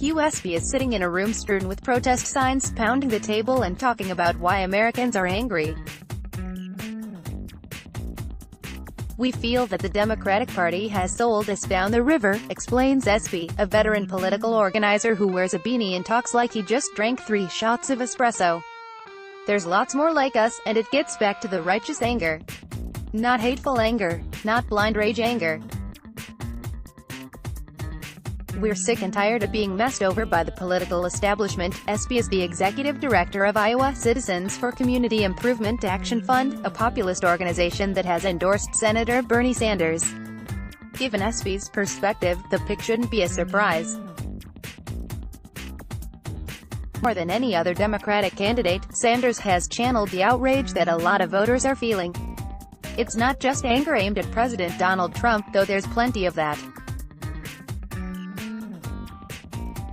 Hugh Espey is sitting in a room strewn with protest signs, pounding the table and talking about why Americans are angry. "We feel that the Democratic Party has sold us down the river," explains Espey, a veteran political organizer who wears a beanie and talks like he just drank 3 shots of espresso. "There's lots more like us, and it gets back to the righteous anger. Not hateful anger. Not blind rage anger. We're sick and tired of being messed over by the political establishment." Espey is the executive director of Iowa Citizens for Community Improvement Action Fund, a populist organization that has endorsed Senator Bernie Sanders. Given Espey's perspective, the pick shouldn't be a surprise. More than any other Democratic candidate, Sanders has channeled the outrage that a lot of voters are feeling. It's not just anger aimed at President Donald Trump, though there's plenty of that.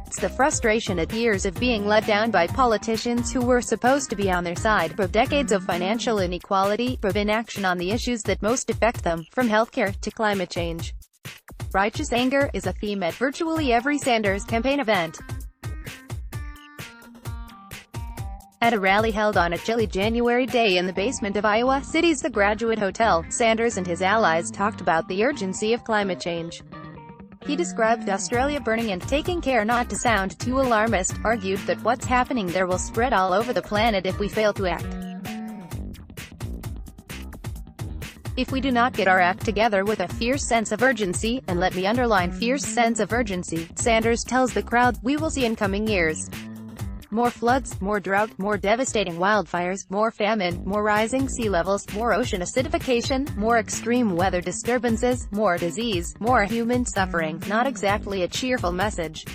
It's the frustration at years of being let down by politicians who were supposed to be on their side, of decades of financial inequality, of inaction on the issues that most affect them, from healthcare to climate change. Righteous anger is a theme at virtually every Sanders campaign event. At a rally held on a chilly January day in the basement of Iowa City's The Graduate Hotel, Sanders and his allies talked about the urgency of climate change. He described Australia burning and, taking care not to sound too alarmist, argued that what's happening there will spread all over the planet if we fail to act. "If we do not get our act together with a fierce sense of urgency," and let me underline fierce sense of urgency, Sanders tells the crowd, "we will see in coming years more floods, more drought, more devastating wildfires, more famine, more rising sea levels, more ocean acidification, more extreme weather disturbances, more disease, more human suffering." Not exactly a cheerful message.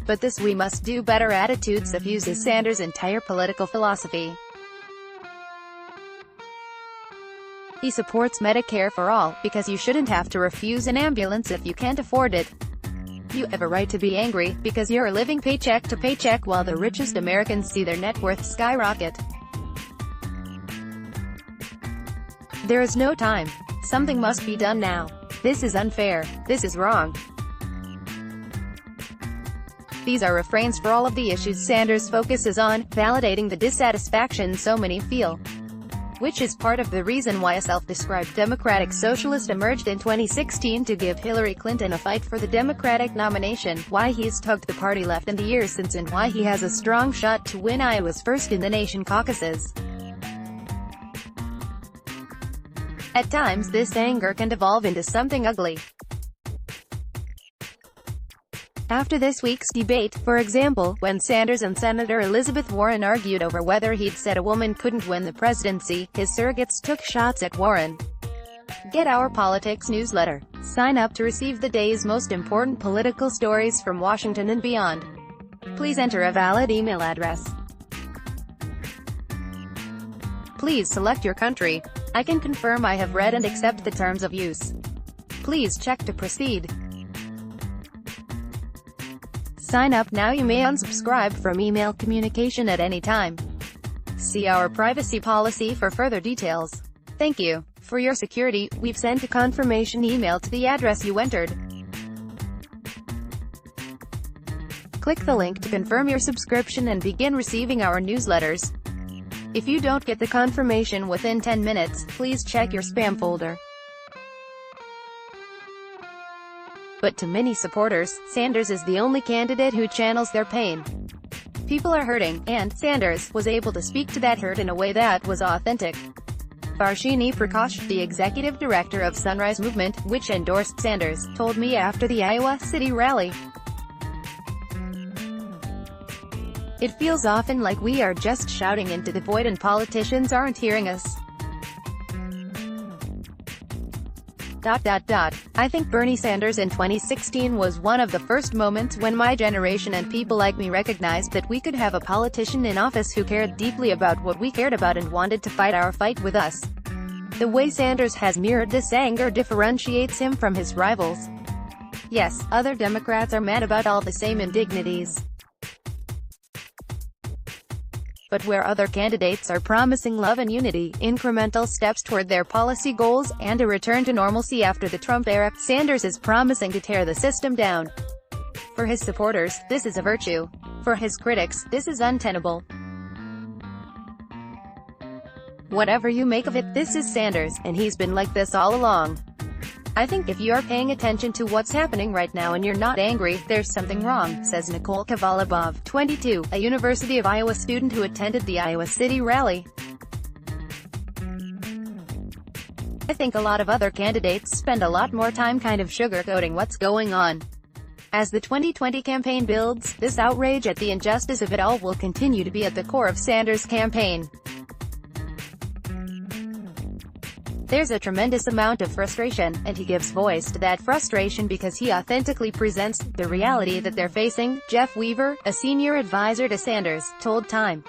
But this "we must do better" attitude suffuses Sanders' entire political philosophy. He supports Medicare for all, because you shouldn't have to refuse an ambulance if you can't afford it. You have a right to be angry, because you're living paycheck to paycheck while the richest Americans see their net worth skyrocket. There is no time. Something must be done now. This is unfair. This is wrong. These are refrains for all of the issues Sanders focuses on, validating the dissatisfaction so many feel. Which is part of the reason why a self-described Democratic socialist emerged in 2016 to give Hillary Clinton a fight for the Democratic nomination, why he's tugged the party left in the years since, and why he has a strong shot to win Iowa's first-in-the-nation caucuses. At times this anger can devolve into something ugly. After this week's debate, for example, when Sanders and Senator Elizabeth Warren argued over whether he'd said a woman couldn't win the presidency, his surrogates took shots at Warren. Get our politics newsletter. Sign up to receive the day's most important political stories from Washington and beyond. Please enter a valid email address. Please select your country. I can confirm I have read and accept the terms of use. Please check to proceed. Sign up now. You may unsubscribe from email communication at any time. See our privacy policy for further details. Thank you. For your security, we've sent a confirmation email to the address you entered. Click the link to confirm your subscription and begin receiving our newsletters. If you don't get the confirmation within 10 minutes, please check your spam folder. But to many supporters, Sanders is the only candidate who channels their pain. People are hurting, and Sanders was able to speak to that hurt in a way that was authentic. Varshini Prakash, the executive director of Sunrise Movement, which endorsed Sanders, told me after the Iowa City rally, "It feels often like we are just shouting into the void and politicians aren't hearing us. I think Bernie Sanders in 2016 was one of the first moments when my generation and people like me recognized that we could have a politician in office who cared deeply about what we cared about and wanted to fight our fight with us. The way Sanders has mirrored this anger differentiates him from his rivals. Yes, other Democrats are mad about all the same indignities. But where other candidates are promising love and unity, incremental steps toward their policy goals, and a return to normalcy after the Trump era, Sanders is promising to tear the system down. For his supporters, this is a virtue. For his critics, this is untenable. Whatever you make of it, this is Sanders, and he's been like this all along. I think if you're paying attention to what's happening right now and you're not angry, there's something wrong, says Nicole Kavalabov, 22, a University of Iowa student who attended the Iowa City rally. I think a lot of other candidates spend a lot more time kind of sugarcoating what's going on. As the 2020 campaign builds, this outrage at the injustice of it all will continue to be at the core of Sanders' campaign. There's a tremendous amount of frustration, and he gives voice to that frustration because he authentically presents the reality that they're facing, Jeff Weaver, a senior advisor to Sanders, told Time.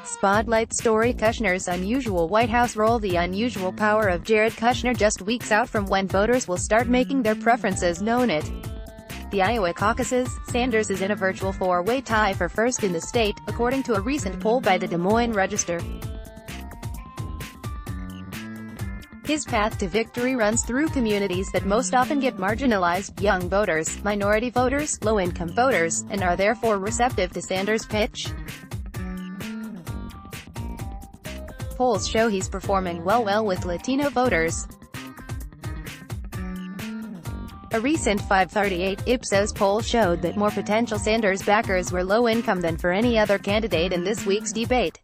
Spotlight story: Kushner's unusual White House role. The unusual power of Jared Kushner just weeks out from when voters will start making their preferences known at the Iowa caucuses. Sanders is in a virtual four-way tie for first in the state, according to a recent poll by the Des Moines Register. His path to victory runs through communities that most often get marginalized: young voters, minority voters, low-income voters, and are therefore receptive to Sanders' pitch. Polls show he's performing well with Latino voters. A recent 538 Ipsos poll showed that more potential Sanders backers were low-income than for any other candidate in this week's debate.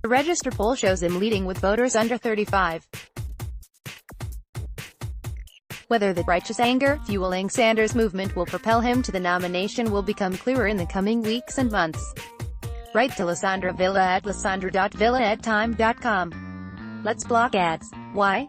The Register poll shows him leading with voters under 35. Whether the righteous anger fueling Sanders' movement will propel him to the nomination will become clearer in the coming weeks and months. Write to Lysandra Villa at lysandra.villa@time.com. Let's block ads. Why?